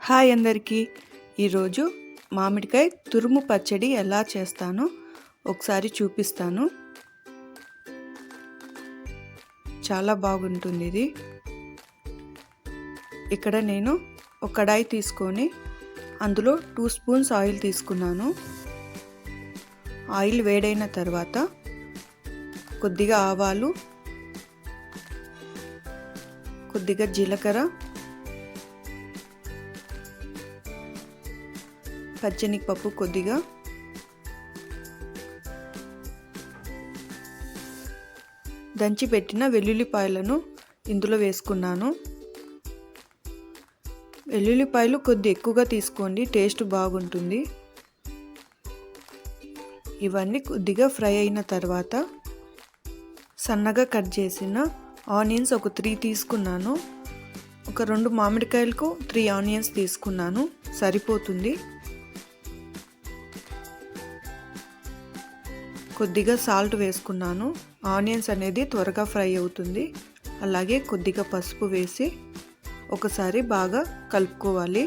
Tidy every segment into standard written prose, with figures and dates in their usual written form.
Hi అందరికీ. ఈరోజు మామిడికాయ తురుము పచ్చడి ఎలా చేస్తానో ఒకసారి చూపిస్తాను. చాలా బాగుంటుంది ఇది. ఇక్కడ నేను ఒక కడాయి తీసుకొని అందులో 2 స్పూన్స్ ఆయిల్ తీసుకున్నాను. ఆయిల్ వేడైన తర్వాత కొద్దిగా ఆవాలు, కొద్దిగా జీలకర్ర, పచ్చెనగపప్పు, కొద్దిగా దంచి పెట్టిన వెల్లుల్లిపాయలను ఇందులో వేసుకున్నాను. వెల్లుల్లిపాయలు కొద్ది ఎక్కువగా తీసుకోండి, టేస్ట్ బాగుంటుంది. ఇవన్నీ కొద్దిగా ఫ్రై అయిన తర్వాత సన్నగా కట్ చేసిన ఆనియన్స్ ఒక 3 తీసుకున్నాను. ఒక 2 మామిడికాయలకు 3 ఆనియన్స్ తీసుకున్నాను, సరిపోతుంది. కొద్దిగా సాల్ట్ వేసుకున్నాను. ఆనియన్స్ అనేది త్వరగా ఫ్రై అవుతుంది. అలాగే కొద్దిగా పసుపు వేసి ఒకసారి బాగా కలుపుకోవాలి.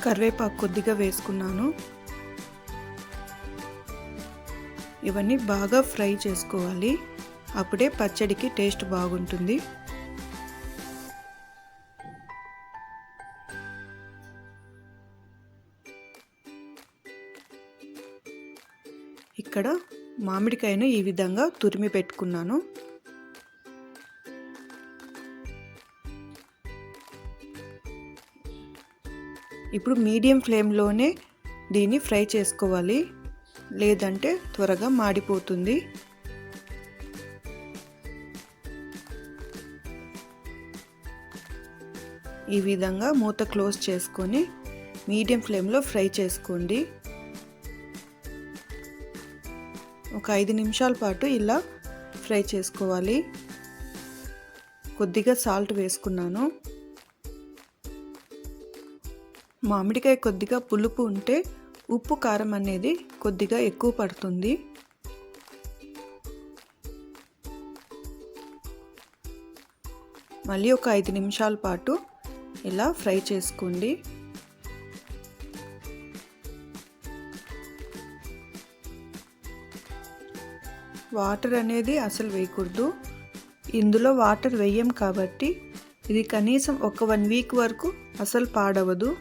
కరివేపాకు కొద్దిగా వేసుకున్నాను. ఇవన్నీ బాగా ఫ్రై చేసుకోవాలి, అప్పుడే పచ్చడికి టేస్ట్ బాగుంటుంది. ఇక్కడ మామిడికాయను ఈ విధంగా తురిమి పెట్టుకున్నాను. ఇప్పుడు మీడియం ఫ్లేమ్లోనే దీన్ని ఫ్రై చేసుకోవాలి, లేదంటే త్వరగా మాడిపోతుంది. ఈ విధంగా మూత క్లోజ్ చేసుకొని మీడియం ఫ్లేమ్లో ఫ్రై చేసుకోండి. ఒక 5 నిమిషాల పాటు ఇలా ఫ్రై చేసుకోవాలి. కొద్దిగా సాల్ట్ వేసుకున్నాను. మామిడికాయ కొద్దిగా పులుపు ఉంటే ఉప్పు కారం అనేది కొద్దిగా ఎక్కువ పడుతుంది. మళ్ళీ ఒక 5 నిమిషాల పాటు ఇలా ఫ్రై చేసుకోండి. వాటర్ అనేది అసలు వేయకూడదు. ఇందులో వాటర్ వేయం కాబట్టి ఇది కనీసం ఒక 1 వీక్ వరకు అసలు పాడవదు.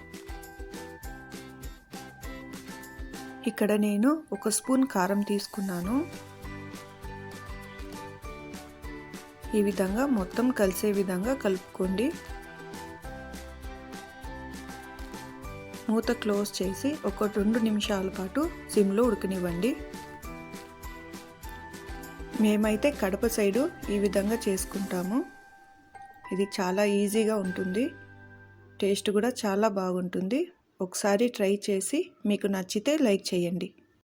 ఇక్కడ నేను 1 స్పూన్ కారం తీసుకున్నాను. ఈ విధంగా మొత్తం కలిసే విధంగా కలుపుకోండి. మూత క్లోజ్ చేసి ఒక 2 నిమిషాల పాటు సిమ్లో ఉడకనివ్వండి. మేమైతే కడప సైడు ఈ విధంగా చేసుకుంటాము. ఇది చాలా ఈజీగా ఉంటుంది, టేస్ట్ కూడా చాలా బాగుంటుంది. ఒకసారి ట్రై చేసి మీకు నచ్చితే లైక్ చేయండి.